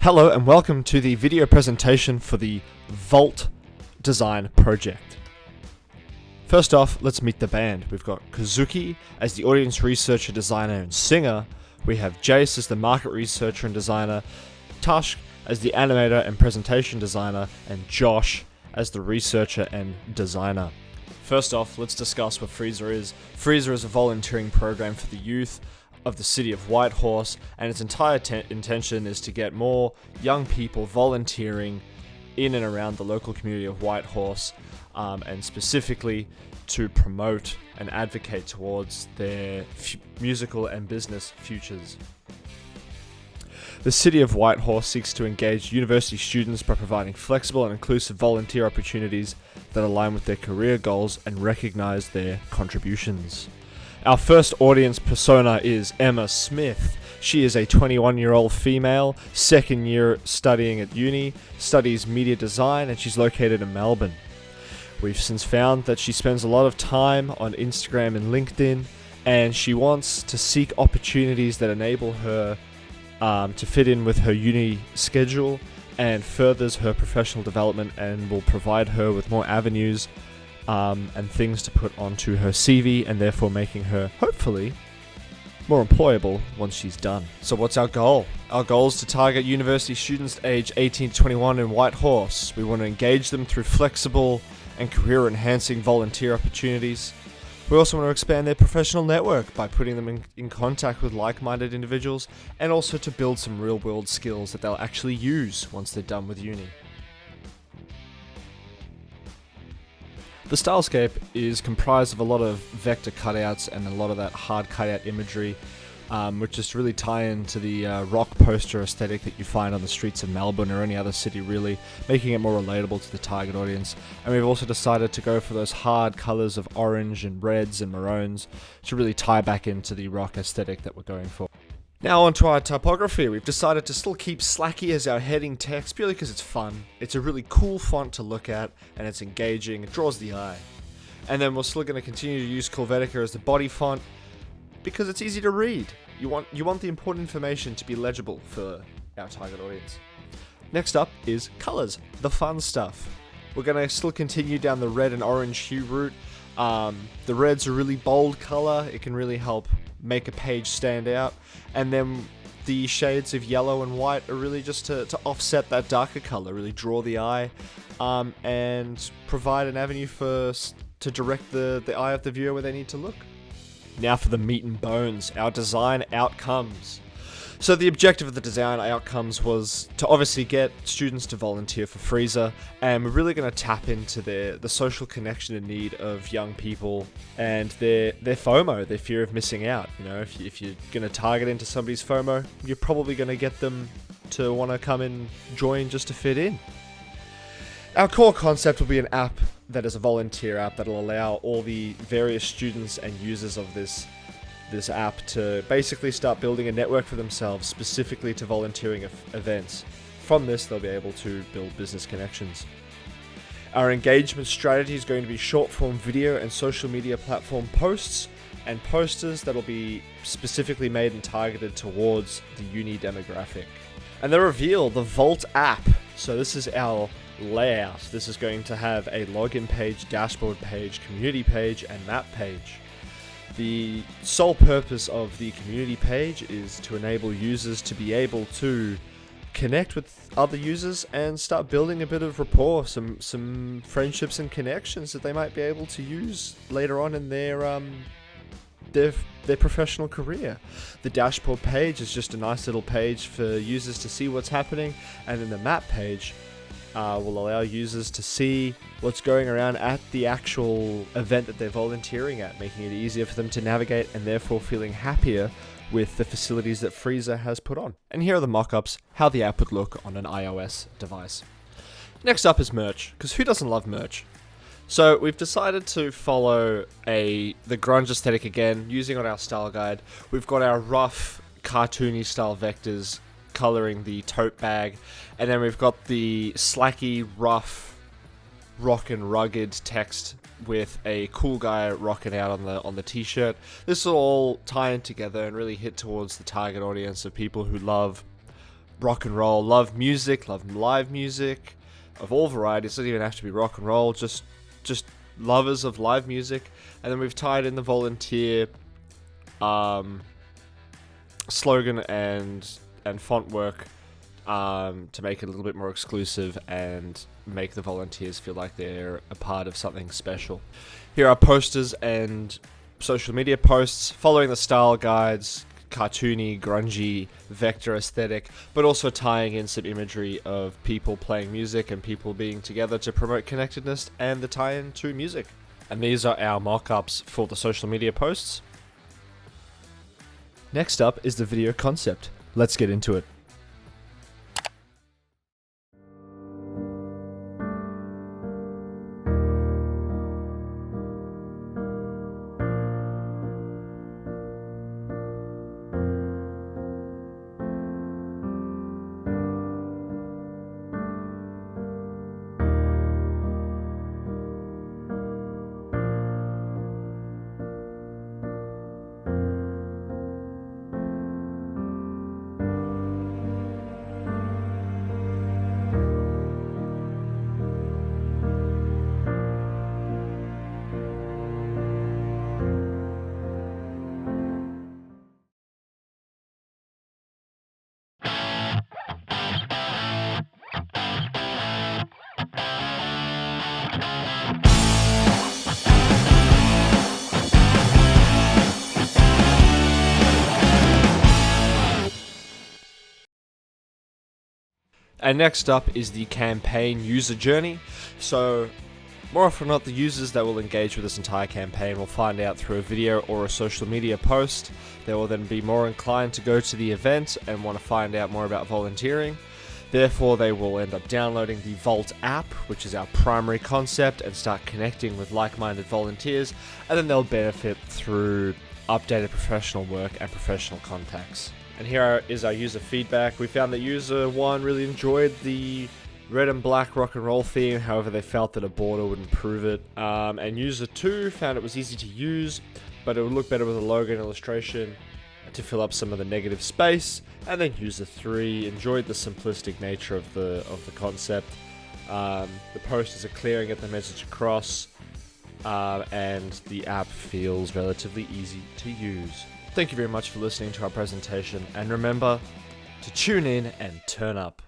Hello and welcome to the video presentation for the Vault Design Project. First off, let's meet the band. We've got Kazuki as the audience researcher, designer, and singer. We have Jace as the market researcher and designer, Tush as the animator and presentation designer, and Josh as the researcher and designer. First off, let's discuss what FReeZA is. FReeZA is a volunteering program for the youth of the city of Whitehorse, and its entire intention is to get more young people volunteering in and around the local community of Whitehorse, and specifically to promote and advocate towards their musical and business futures. The city of Whitehorse seeks to engage university students by providing flexible and inclusive volunteer opportunities that align with their career goals and recognize their contributions. Our first audience persona is Emma Smith. She is a 21-year-old female, second year studying at uni, studies media design, and she's located in Melbourne. We've since found that she spends a lot of time on Instagram and LinkedIn, and she wants to seek opportunities that enable her to fit in with her uni schedule and furthers her professional development and will provide her with more avenues and things to put onto her CV, and therefore making her, hopefully, more employable once she's done. So what's our goal? Our goal is to target university students aged 18 to 21 in Whitehorse. We want to engage them through flexible and career-enhancing volunteer opportunities. We also want to expand their professional network by putting them in contact with like-minded individuals, and also to build some real-world skills that they'll actually use once they're done with uni. The stylescape is comprised of a lot of vector cutouts and a lot of that hard cutout imagery, which just really tie into the rock poster aesthetic that you find on the streets of Melbourne or any other city, really, making it more relatable to the target audience. And we've also decided to go for those hard colors of orange and reds and maroons to really tie back into the rock aesthetic that we're going for. Now onto our typography. We've decided to still keep Slacky as our heading text purely because it's fun. It's a really cool font to look at, and it's engaging, it draws the eye. And then we're still going to continue to use Helvetica as the body font because it's easy to read. You want the important information to be legible for our target audience. Next up is colors, the fun stuff. We're going to still continue down the red and orange hue route. The red's a really bold color. It can really help make a page stand out, and then the shades of yellow and white are really just to offset that darker color, really draw the eye, and provide an avenue to direct the eye of the viewer where they need to look. Now for the meat and bones, our design outcomes. So the objective of the design outcomes was to obviously get students to volunteer for FReeZA, and we're really going to tap into the social connection and need of young people and their FOMO, their fear of missing out. You know, if you're going to target into somebody's FOMO, you're probably going to get them to want to come and join just to fit in. Our core concept will be an app that is a volunteer app that will allow all the various students and users of this app to basically start building a network for themselves specifically to volunteering events. From this, they'll be able to build business connections. Our engagement strategy is going to be short-form video and social media platform posts and posters that'll be specifically made and targeted towards the uni demographic. And the reveal, the Vault app. So this is our layout. This is going to have a login page, dashboard page, community page, and map page. The sole purpose of the community page is to enable users to be able to connect with other users and start building a bit of rapport, some friendships and connections that they might be able to use later on in their professional career. The dashboard page is just a nice little page for users to see what's happening, and then the map page will allow users to see what's going around at the actual event that they're volunteering at, making it easier for them to navigate and therefore feeling happier with the facilities that FReeZA has put on. And here are the mock-ups, how the app would look on an iOS device. Next up is merch, because who doesn't love merch? So we've decided to follow the grunge aesthetic again, using on our style guide. We've got our rough, cartoony style vectors coloring the tote bag, and then we've got the slacky, rough, rock and rugged text with a cool guy rocking out on the t-shirt. This will all tie in together and really hit towards the target audience of people who love rock and roll, love music, love live music of all varieties. It doesn't even have to be rock and roll, just lovers of live music. And then we've tied in the volunteer slogan and font work to make it a little bit more exclusive and make the volunteers feel like they're a part of something special. Here are posters and social media posts following the style guides, cartoony, grungy, vector aesthetic, but also tying in some imagery of people playing music and people being together to promote connectedness and the tie-in to music. And these are our mock-ups for the social media posts. Next up is the video concept. Let's get into it. And next up is the campaign user journey. So more often than not, the users that will engage with this entire campaign will find out through a video or a social media post. They will then be more inclined to go to the event and want to find out more about volunteering. Therefore, they will end up downloading the Vault app, which is our primary concept, and start connecting with like-minded volunteers, and then they'll benefit through updated professional work and professional contacts. And here is our user feedback. We found that user 1 really enjoyed the red and black rock and roll theme, however they felt that a border would improve it. And user 2 found it was easy to use, but it would look better with a logo and illustration to fill up some of the negative space. And then user 3 enjoyed the simplistic nature of the concept. The posters are clear and get the message across, and the app feels relatively easy to use. Thank you very much for listening to our presentation, and remember to tune in and turn up.